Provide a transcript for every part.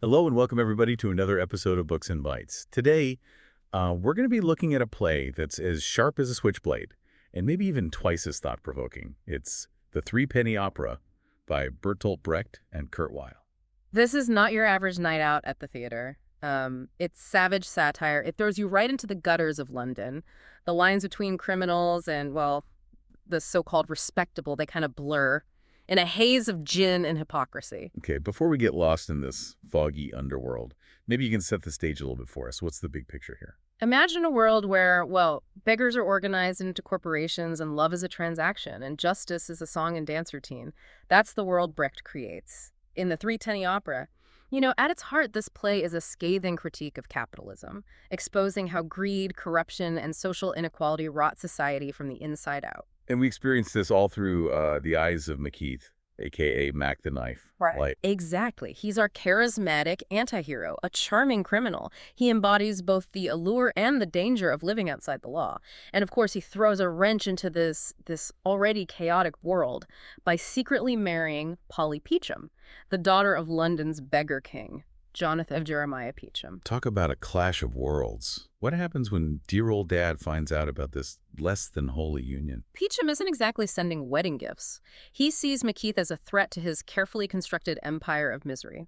Hello and welcome everybody to another episode of Books and Bytes. Today, we're going to be looking at a play that's as sharp as a switchblade and maybe even twice as thought-provoking. It's The Threepenny Opera by Bertolt Brecht and Kurt Weill. This is not your average night out at the theater. It's savage satire. It throws you right into the gutters of London. The lines between criminals and, well, the so-called respectable, they kind of blur in a haze of gin and hypocrisy. Okay, before we get lost in this foggy underworld, maybe you can set the stage a little bit for us. What's the big picture here? Imagine a world where, well, beggars are organized into corporations and love is a transaction and justice is a song and dance routine. That's the world Brecht creates. In the Threepenny Opera, at its heart, this play is a scathing critique of capitalism, exposing how greed, corruption, and social inequality rot society from the inside out. And we experience this all through the eyes of McKeith, a.k.a. Mack the Knife. Right. Exactly. He's our charismatic antihero, a charming criminal. He embodies both the allure and the danger of living outside the law. And of course, he throws a wrench into this already chaotic world by secretly marrying Polly Peachum, the daughter of London's beggar king, Jonathan of Jeremiah Peachum. Talk about a clash of worlds. What happens when dear old dad finds out about this less than holy union? Peachum isn't exactly sending wedding gifts. He sees McKeith as a threat to his carefully constructed empire of misery.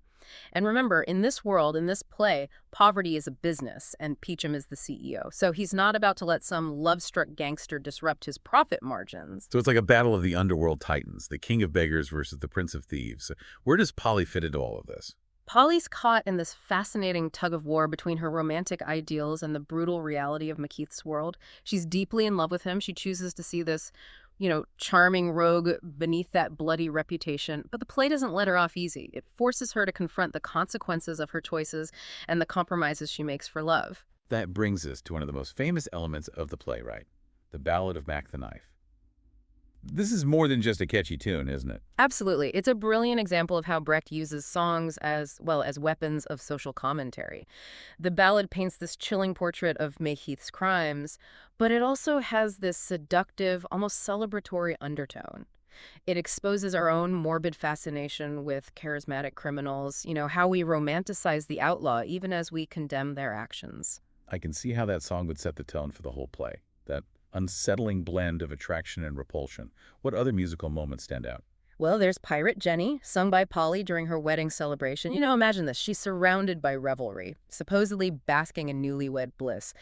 And remember, in this world, in this play, poverty is a business and Peachum is the CEO. So he's not about to let some love-struck gangster disrupt his profit margins. So it's like a battle of the underworld titans, the king of beggars versus the prince of thieves. Where does Polly fit into all of this? Polly's caught in this fascinating tug-of-war between her romantic ideals and the brutal reality of McKeith's world. She's deeply in love with him. She chooses to see this, charming rogue beneath that bloody reputation. But the play doesn't let her off easy. It forces her to confront the consequences of her choices and the compromises she makes for love. That brings us to one of the most famous elements of the playwright, the Ballad of Mack the Knife. This is more than just a catchy tune, isn't it? Absolutely. It's a brilliant example of how Brecht uses songs as well as weapons of social commentary. The ballad paints this chilling portrait of Mayheath's crimes, but it also has this seductive, almost celebratory undertone. It exposes our own morbid fascination with charismatic criminals, how we romanticize the outlaw even as we condemn their actions. I can see how that song would set the tone for the whole play. That unsettling blend of attraction and repulsion. What other musical moments stand out? Well, there's Pirate Jenny, sung by Polly during her wedding celebration. Imagine this. She's surrounded by revelry, supposedly basking in newlywed bliss.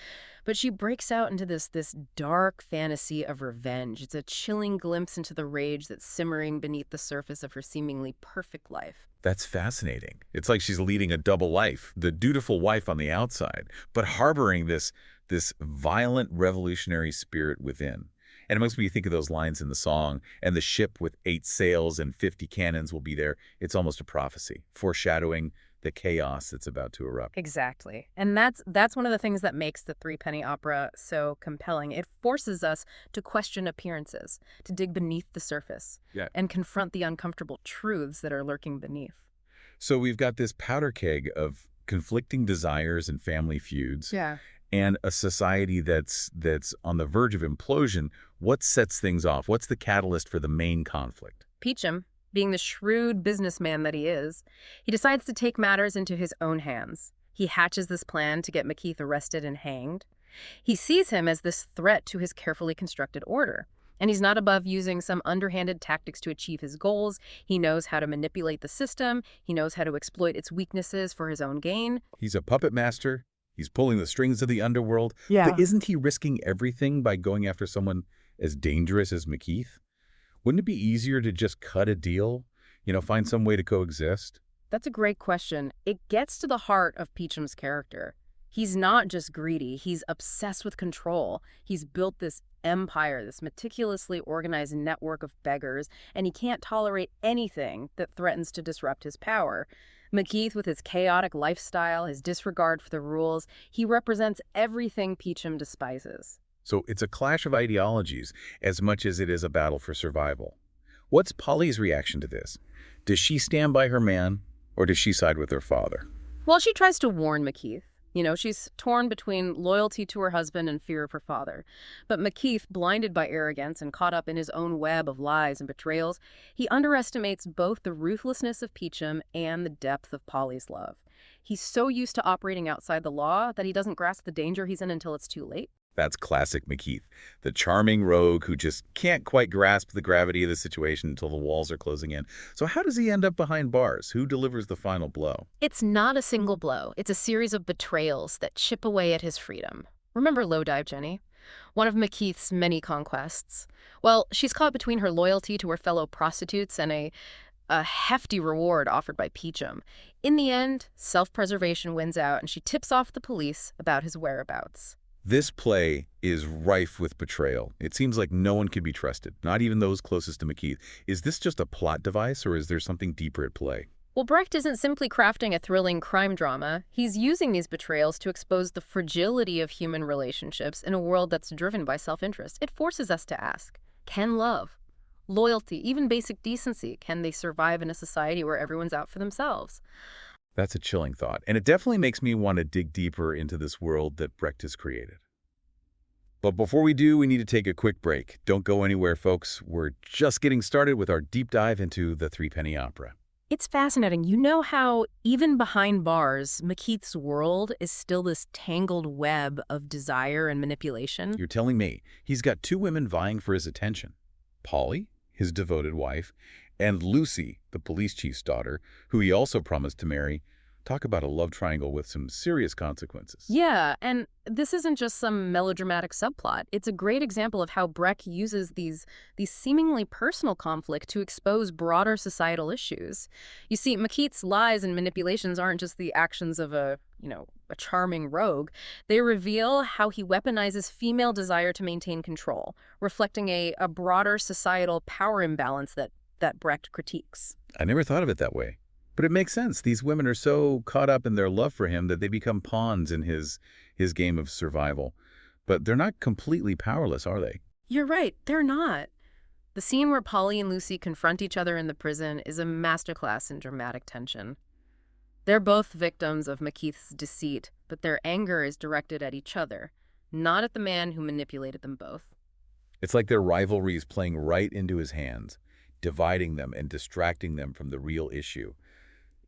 But she breaks out into this dark fantasy of revenge. It's a chilling glimpse into the rage that's simmering beneath the surface of her seemingly perfect life. That's fascinating. It's like she's leading a double life, the dutiful wife on the outside, but harboring this violent revolutionary spirit within. And it makes me think of those lines in the song, and the ship with 8 sails and 50 cannons will be there. It's almost a prophecy, foreshadowing the chaos that's about to erupt. Exactly. And that's one of the things that makes the Threepenny Opera so compelling. It forces us to question appearances, to dig beneath the surface, and confront the uncomfortable truths that are lurking beneath. So we've got this powder keg of conflicting desires and family feuds. Yeah. And a society that's on the verge of implosion. What sets things off? What's the catalyst for the main conflict? Peachum, being the shrewd businessman that he is, he decides to take matters into his own hands. He hatches this plan to get McKeith arrested and hanged. He sees him as this threat to his carefully constructed order. And he's not above using some underhanded tactics to achieve his goals. He knows how to manipulate the system. He knows how to exploit its weaknesses for his own gain. He's a puppet master. He's pulling the strings of the underworld. Yeah. But isn't he risking everything by going after someone as dangerous as McKeith? Wouldn't it be easier to just cut a deal? Find some way to coexist? That's a great question. It gets to the heart of Peachum's character. He's not just greedy. He's obsessed with control. He's built this empire, this meticulously organized network of beggars, and he can't tolerate anything that threatens to disrupt his power. McKeith, with his chaotic lifestyle, his disregard for the rules, he represents everything Peachum despises. So it's a clash of ideologies as much as it is a battle for survival. What's Polly's reaction to this? Does she stand by her man, or does she side with her father? Well, she tries to warn McKeith. She's torn between loyalty to her husband and fear of her father. But McKeith, blinded by arrogance and caught up in his own web of lies and betrayals, he underestimates both the ruthlessness of Peachum and the depth of Polly's love. He's so used to operating outside the law that he doesn't grasp the danger he's in until it's too late. That's classic McKeith, the charming rogue who just can't quite grasp the gravity of the situation until the walls are closing in. So how does he end up behind bars? Who delivers the final blow? It's not a single blow. It's a series of betrayals that chip away at his freedom. Remember Low Dive Jenny? One of McKeith's many conquests. Well, she's caught between her loyalty to her fellow prostitutes and a hefty reward offered by Peachum. In the end, self-preservation wins out, and she tips off the police about his whereabouts. This play is rife with betrayal. It seems like no one can be trusted, not even those closest to McKeith. Is this just a plot device, or is there something deeper at play? Well, Brecht isn't simply crafting a thrilling crime drama. He's using these betrayals to expose the fragility of human relationships in a world that's driven by self-interest. It forces us to ask, can love, loyalty, even basic decency, can they survive in a society where everyone's out for themselves? That's a chilling thought, and it definitely makes me want to dig deeper into this world that Brecht has created. But before we do, we need to take a quick break. Don't go anywhere, folks. We're just getting started with our deep dive into the Threepenny Opera. It's fascinating. You know how, even behind bars, McKeith's world is still this tangled web of desire and manipulation? You're telling me he's got two women vying for his attention. Polly, his devoted wife, and Lucy, the police chief's daughter, who he also promised to marry. Talk about a love triangle with some serious consequences. Yeah, and this isn't just some melodramatic subplot. It's a great example of how Brecht uses these seemingly personal conflict to expose broader societal issues. You see, McKeith's lies and manipulations aren't just the actions of a charming rogue. They reveal how he weaponizes female desire to maintain control, reflecting a broader societal power imbalance that Brecht critiques. I never thought of it that way. But it makes sense. These women are so caught up in their love for him that they become pawns in his game of survival. But they're not completely powerless, are they? You're right, they're not. The scene where Polly and Lucy confront each other in the prison is a masterclass in dramatic tension. They're both victims of McKeith's deceit, but their anger is directed at each other, not at the man who manipulated them both. It's like their rivalry is playing right into his hands, dividing them and distracting them from the real issue.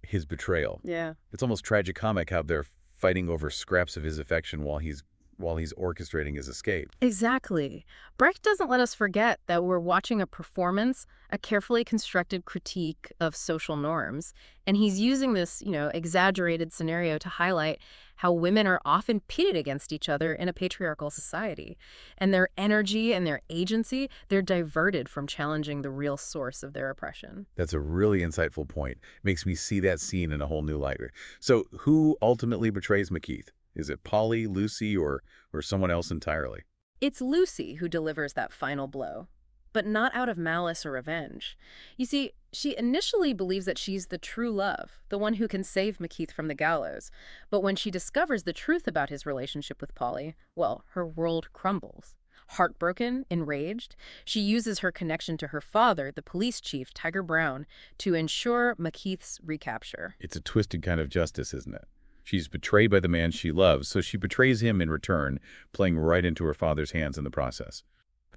His betrayal. Yeah. It's almost tragicomic how they're fighting over scraps of his affection while he's orchestrating his escape. Exactly. Brecht doesn't let us forget that we're watching a performance, a carefully constructed critique of social norms, and he's using this, exaggerated scenario to highlight how women are often pitted against each other in a patriarchal society. And their energy and their agency, they're diverted from challenging the real source of their oppression. That's a really insightful point. Makes me see that scene in a whole new light. So who ultimately betrays McKeith? Is it Polly, Lucy, or someone else entirely? It's Lucy who delivers that final blow, but not out of malice or revenge. You see, she initially believes that she's the true love, the one who can save McKeith from the gallows. But when she discovers the truth about his relationship with Polly, well, her world crumbles. Heartbroken, enraged, she uses her connection to her father, the police chief, Tiger Brown, to ensure McKeith's recapture. It's a twisted kind of justice, isn't it? She's betrayed by the man she loves, so she betrays him in return, playing right into her father's hands in the process.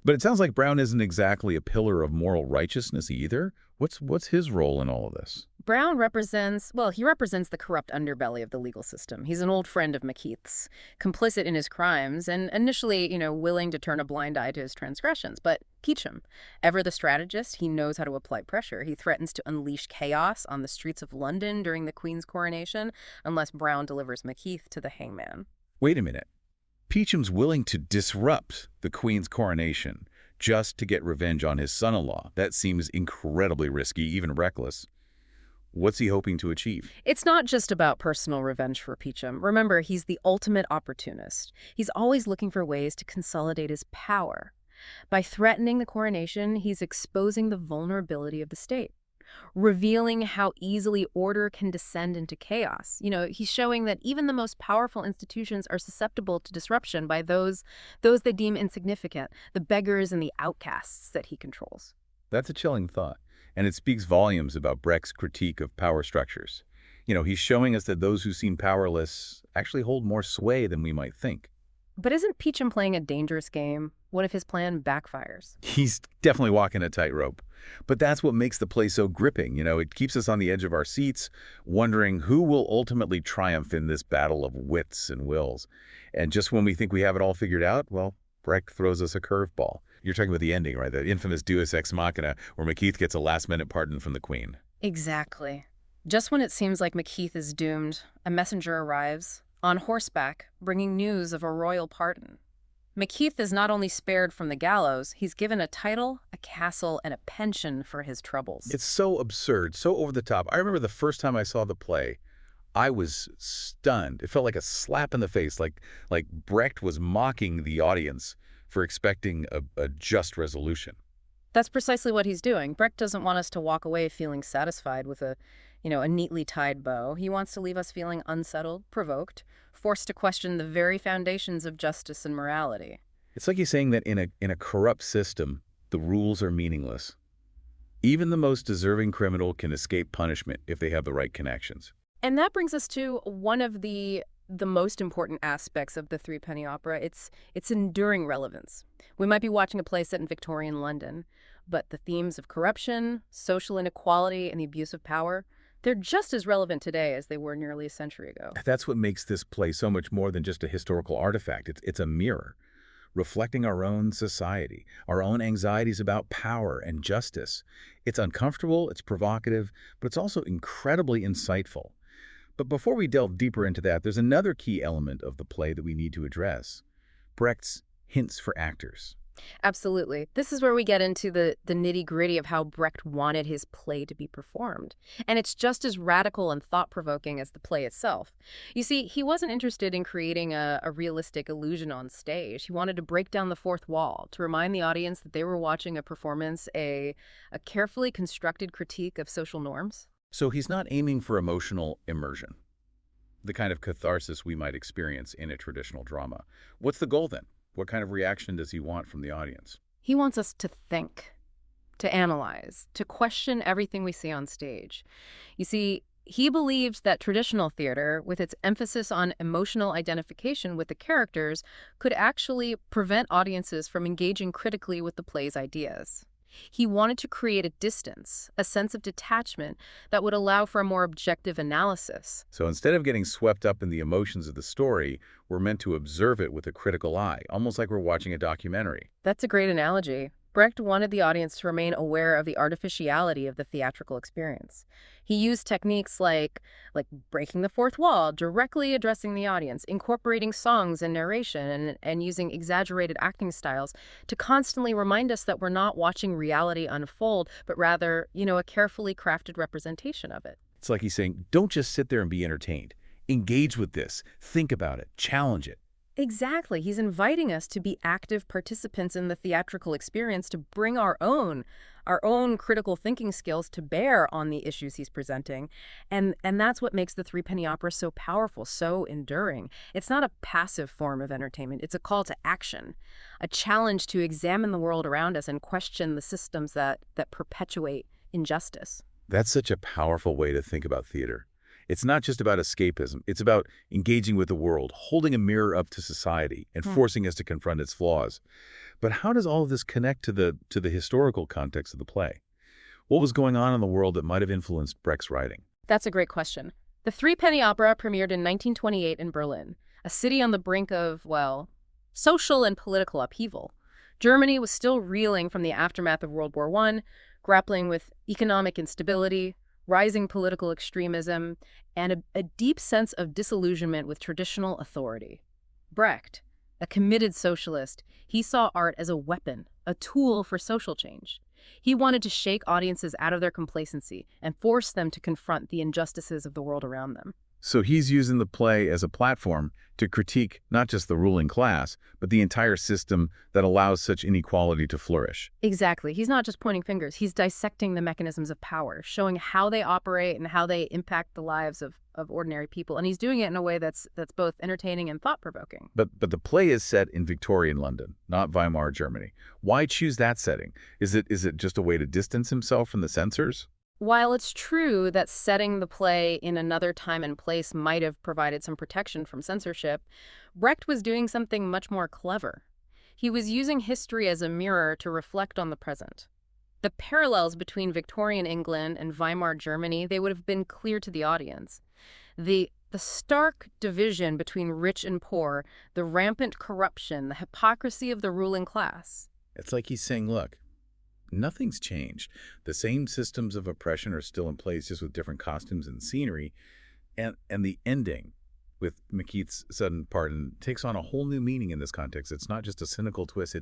But it sounds like Brown isn't exactly a pillar of moral righteousness either. What's his role in all of this? Brown represents the corrupt underbelly of the legal system. He's an old friend of McKeith's, complicit in his crimes, and initially, willing to turn a blind eye to his transgressions. But Peachum, ever the strategist, he knows how to apply pressure. He threatens to unleash chaos on the streets of London during the Queen's coronation unless Brown delivers McKeith to the hangman. Wait a minute. Peachum's willing to disrupt the Queen's coronation just to get revenge on his son-in-law. That seems incredibly risky, even reckless. What's he hoping to achieve? It's not just about personal revenge for Peachum. Remember, he's the ultimate opportunist. He's always looking for ways to consolidate his power. By threatening the coronation, he's exposing the vulnerability of the state, revealing how easily order can descend into chaos. He's showing that even the most powerful institutions are susceptible to disruption by those they deem insignificant, the beggars and the outcasts that he controls. That's a chilling thought, and it speaks volumes about Brecht's critique of power structures. He's showing us that those who seem powerless actually hold more sway than we might think. But isn't Peachum playing a dangerous game? What if his plan backfires? He's definitely walking a tightrope. But that's what makes the play so gripping. It keeps us on the edge of our seats, wondering who will ultimately triumph in this battle of wits and wills. And just when we think we have it all figured out, well, Brecht throws us a curveball. You're talking about the ending, right? The infamous Deus Ex Machina, where McKeith gets a last-minute pardon from the Queen. Exactly. Just when it seems like McKeith is doomed, a messenger arrives, on horseback, bringing news of a royal pardon. McKeith is not only spared from the gallows, he's given a title, a castle, and a pension for his troubles. It's so absurd, so over the top. I remember the first time I saw the play, I was stunned. It felt like a slap in the face, like Brecht was mocking the audience for expecting a just resolution. That's precisely what he's doing. Brecht doesn't want us to walk away feeling satisfied with a neatly tied bow. He wants to leave us feeling unsettled, provoked, forced to question the very foundations of justice and morality. It's like he's saying that in a corrupt system, the rules are meaningless. Even the most deserving criminal can escape punishment if they have the right connections. And that brings us to one of the most important aspects of the Threepenny Opera. It's enduring relevance. We might be watching a play set in Victorian London, but the themes of corruption, social inequality, and the abuse of power, they're just as relevant today as they were nearly a century ago. That's what makes this play so much more than just a historical artifact. It's a mirror, reflecting our own society, our own anxieties about power and justice. It's uncomfortable, it's provocative, but it's also incredibly insightful. But before we delve deeper into that, there's another key element of the play that we need to address: Brecht's hints for actors. Absolutely. This is where we get into the nitty-gritty of how Brecht wanted his play to be performed. And it's just as radical and thought-provoking as the play itself. You see, he wasn't interested in creating a realistic illusion on stage. He wanted to break down the fourth wall, to remind the audience that they were watching a performance, a carefully constructed critique of social norms. So he's not aiming for emotional immersion, the kind of catharsis we might experience in a traditional drama. What's the goal then? What kind of reaction does he want from the audience? He wants us to think, to analyze, to question everything we see on stage. You see, he believed that traditional theater, with its emphasis on emotional identification with the characters, could actually prevent audiences from engaging critically with the play's ideas. He wanted to create a distance, a sense of detachment that would allow for a more objective analysis. So instead of getting swept up in the emotions of the story, we're meant to observe it with a critical eye, almost like we're watching a documentary. That's a great analogy. Brecht wanted the audience to remain aware of the artificiality of the theatrical experience. He used techniques like breaking the fourth wall, directly addressing the audience, incorporating songs and narration, and using exaggerated acting styles to constantly remind us that we're not watching reality unfold, but rather, a carefully crafted representation of it. It's like he's saying, don't just sit there and be entertained. Engage with this. Think about it. Challenge it. Exactly. He's inviting us to be active participants in the theatrical experience, to bring our own critical thinking skills to bear on the issues he's presenting. And that's what makes the Threepenny Opera so powerful, so enduring. It's not a passive form of entertainment. It's a call to action, a challenge to examine the world around us and question the systems that perpetuate injustice. That's such a powerful way to think about theater. It's not just about escapism. It's about engaging with the world, holding a mirror up to society, and forcing us to confront its flaws. But how does all of this connect to the historical context of the play? What was going on in the world that might have influenced Brecht's writing? That's a great question. The Threepenny Opera premiered in 1928 in Berlin, a city on the brink of, social and political upheaval. Germany was still reeling from the aftermath of World War I, grappling with economic instability, rising political extremism, and a deep sense of disillusionment with traditional authority. Brecht, a committed socialist, he saw art as a weapon, a tool for social change. He wanted to shake audiences out of their complacency and force them to confront the injustices of the world around them. So he's using the play as a platform to critique not just the ruling class, but the entire system that allows such inequality to flourish. Exactly. He's not just pointing fingers. He's dissecting the mechanisms of power, showing how they operate and how they impact the lives of ordinary people. And he's doing it in a way that's both entertaining and thought-provoking. But the play is set in Victorian London, not Weimar Germany. Why choose that setting? Is it just a way to distance himself from the censors? While it's true that setting the play in another time and place might have provided some protection from censorship, Brecht was doing something much more clever. He was using history as a mirror to reflect on the present. The parallels between Victorian England and Weimar Germany, they would have been clear to the audience. The stark division between rich and poor, the rampant corruption, the hypocrisy of the ruling class. It's like he's saying, look, nothing's changed. The same systems of oppression are still in place, just with different costumes and scenery. And the ending with McKeith's sudden pardon takes on a whole new meaning in this context. It's not just a cynical twist.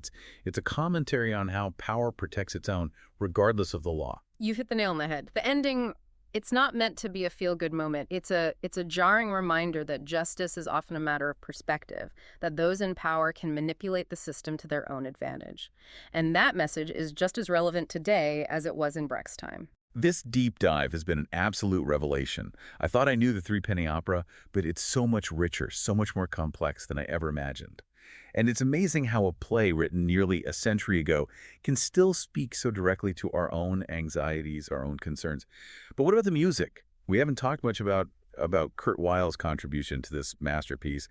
It's a commentary on how power protects its own, regardless of the law. You've hit the nail on the head. The ending, it's not meant to be a feel-good moment. It's a jarring reminder that justice is often a matter of perspective, that those in power can manipulate the system to their own advantage. And that message is just as relevant today as it was in Brecht's time. This deep dive has been an absolute revelation. I thought I knew the Threepenny Opera, but it's so much richer, so much more complex than I ever imagined. And it's amazing how a play written nearly a century ago can still speak so directly to our own anxieties, our own concerns. But what about the music? We haven't talked much about Kurt Weill's contribution to this masterpiece.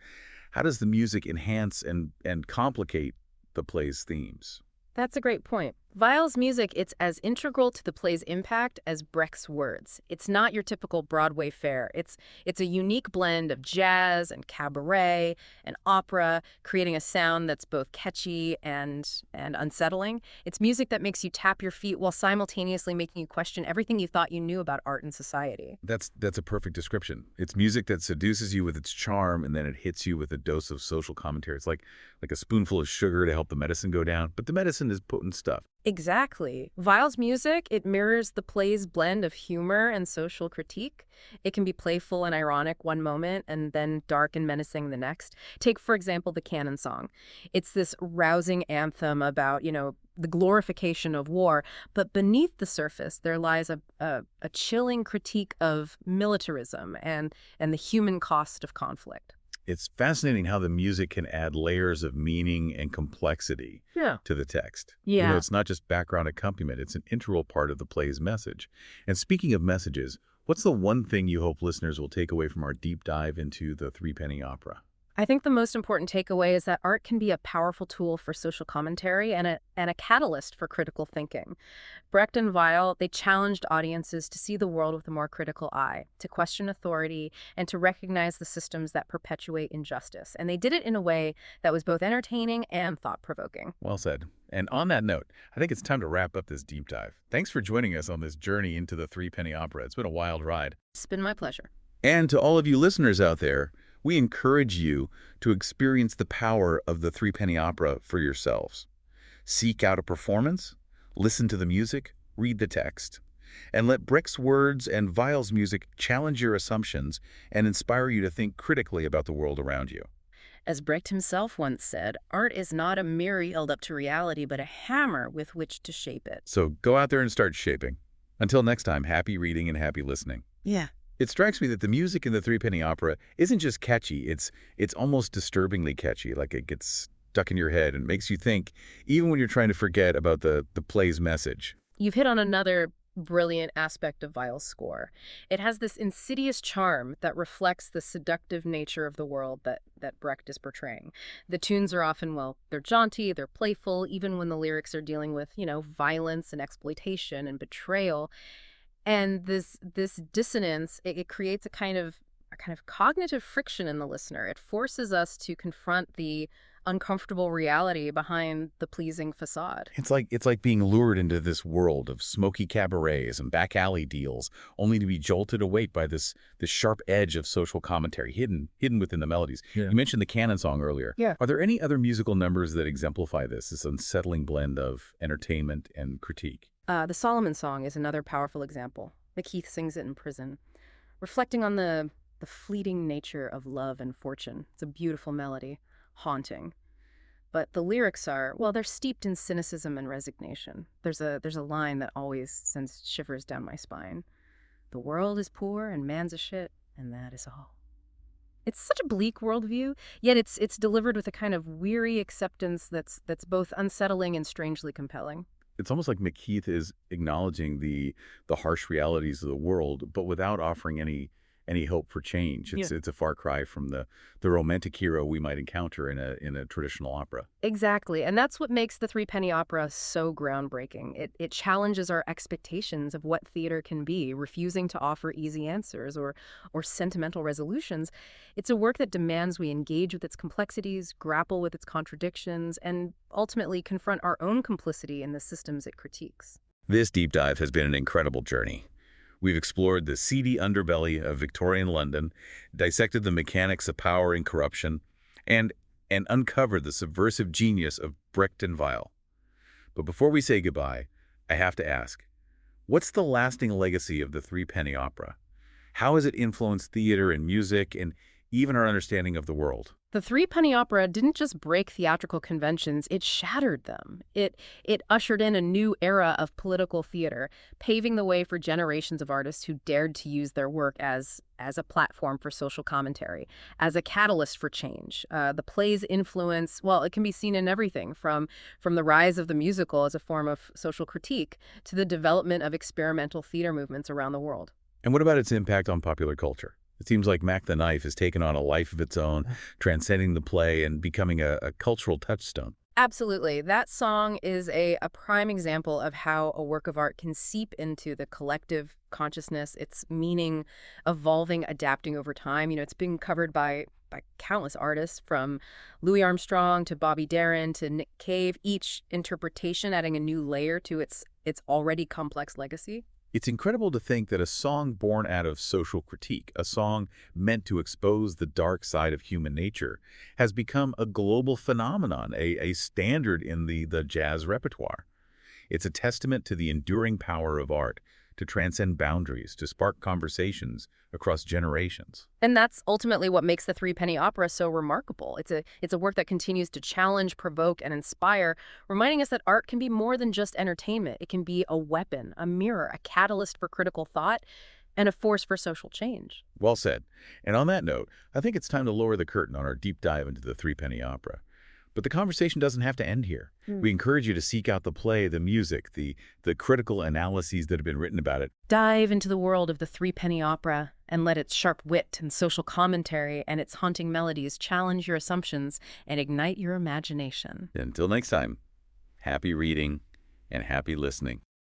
How does the music enhance and complicate the play's themes? That's a great point. Weill's music, it's as integral to the play's impact as Brecht's words. It's not your typical Broadway fare. It's a unique blend of jazz and cabaret and opera, creating a sound that's both catchy and unsettling. It's music that makes you tap your feet while simultaneously making you question everything you thought you knew about art and society. That's a perfect description. It's music that seduces you with its charm, and then it hits you with a dose of social commentary. It's like a spoonful of sugar to help the medicine go down, but the medicine is potent stuff. Exactly. Weill's music, it mirrors the play's blend of humor and social critique. It can be playful and ironic one moment and then dark and menacing the next. Take, for example, the Canon song. It's this rousing anthem about, the glorification of war, but beneath the surface there lies a chilling critique of militarism and the human cost of conflict. It's fascinating how the music can add layers of meaning and complexity Yeah. to the text. Yeah. It's not just background accompaniment, it's an integral part of the play's message. And speaking of messages, what's the one thing you hope listeners will take away from our deep dive into the Threepenny Opera? I think the most important takeaway is that art can be a powerful tool for social commentary and a catalyst for critical thinking. Brecht and Weill, they challenged audiences to see the world with a more critical eye, to question authority, and to recognize the systems that perpetuate injustice. And they did it in a way that was both entertaining and thought-provoking. Well said. And on that note, I think it's time to wrap up this deep dive. Thanks for joining us on this journey into the Threepenny Opera. It's been a wild ride. It's been my pleasure. And to all of you listeners out there, we encourage you to experience the power of the Threepenny Opera for yourselves. Seek out a performance, listen to the music, read the text, and let Brecht's words and Weill's music challenge your assumptions and inspire you to think critically about the world around you. As Brecht himself once said, art is not a mirror held up to reality, but a hammer with which to shape it. So go out there and start shaping. Until next time, happy reading and happy listening. Yeah. It strikes me that the music in the Threepenny Opera isn't just catchy, it's almost disturbingly catchy, like it gets stuck in your head and makes you think, even when you're trying to forget about the play's message. You've hit on another brilliant aspect of Weill's score. It has this insidious charm that reflects the seductive nature of the world that Brecht is portraying. The tunes are often, well, they're jaunty, they're playful, even when the lyrics are dealing with, violence and exploitation and betrayal. And this dissonance, it creates a kind of cognitive friction in the listener. It forces us to confront the uncomfortable reality behind the pleasing facade. It's like being lured into this world of smoky cabarets and back alley deals, only to be jolted awake by this sharp edge of social commentary hidden within the melodies. Yeah. You mentioned the Canon song earlier. Yeah. Are there any other musical numbers that exemplify this unsettling blend of entertainment and critique? The Solomon Song is another powerful example. McKeith sings it in prison, reflecting on the fleeting nature of love and fortune. It's a beautiful melody, haunting. But the lyrics are, well, they're steeped in cynicism and resignation. There's a line that always sends shivers down my spine. The world is poor and man's a shit, and that is all. It's such a bleak worldview, yet it's delivered with a kind of weary acceptance that's both unsettling and strangely compelling. It's almost like McKeith is acknowledging the harsh realities of the world, but without offering any hope for change. Yeah. It's a far cry from the romantic hero we might encounter in a traditional opera. Exactly. And that's what makes the Threepenny Opera so groundbreaking. It challenges our expectations of what theater can be, refusing to offer easy answers or sentimental resolutions. It's a work that demands we engage with its complexities, grapple with its contradictions, and ultimately confront our own complicity in the systems it critiques. This deep dive has been an incredible journey. We've explored the seedy underbelly of Victorian London, dissected the mechanics of power and corruption, and, and uncovered the subversive genius of Brecht and Weill. But before we say goodbye, I have to ask, what's the lasting legacy of the Threepenny Opera? How has it influenced theater and music and even our understanding of the world? The Threepenny Opera didn't just break theatrical conventions, it shattered them. It ushered in a new era of political theater, paving the way for generations of artists who dared to use their work as a platform for social commentary, as a catalyst for change. The play's influence, well, it can be seen in everything from the rise of the musical as a form of social critique to the development of experimental theater movements around the world. And what about its impact on popular culture? It seems like Mack the Knife has taken on a life of its own, transcending the play and becoming a cultural touchstone. Absolutely. That song is a prime example of how a work of art can seep into the collective consciousness, its meaning evolving, adapting over time. It's been covered by countless artists, from Louis Armstrong to Bobby Darin to Nick Cave, each interpretation adding a new layer to its already complex legacy. It's incredible to think that a song born out of social critique, a song meant to expose the dark side of human nature, has become a global phenomenon, a standard in the jazz repertoire. It's a testament to the enduring power of art to transcend boundaries, to spark conversations across generations. And that's ultimately what makes the Threepenny Opera so remarkable. It's a work that continues to challenge, provoke, and inspire, reminding us that art can be more than just entertainment. It can be a weapon, a mirror, a catalyst for critical thought, and a force for social change. Well said. And on that note, I think it's time to lower the curtain on our deep dive into the Threepenny Opera. But the conversation doesn't have to end here. We encourage you to seek out the play, the music, the critical analyses that have been written about it. Dive into the world of the Threepenny Opera and let its sharp wit and social commentary and its haunting melodies challenge your assumptions and ignite your imagination. Until next time, happy reading and happy listening.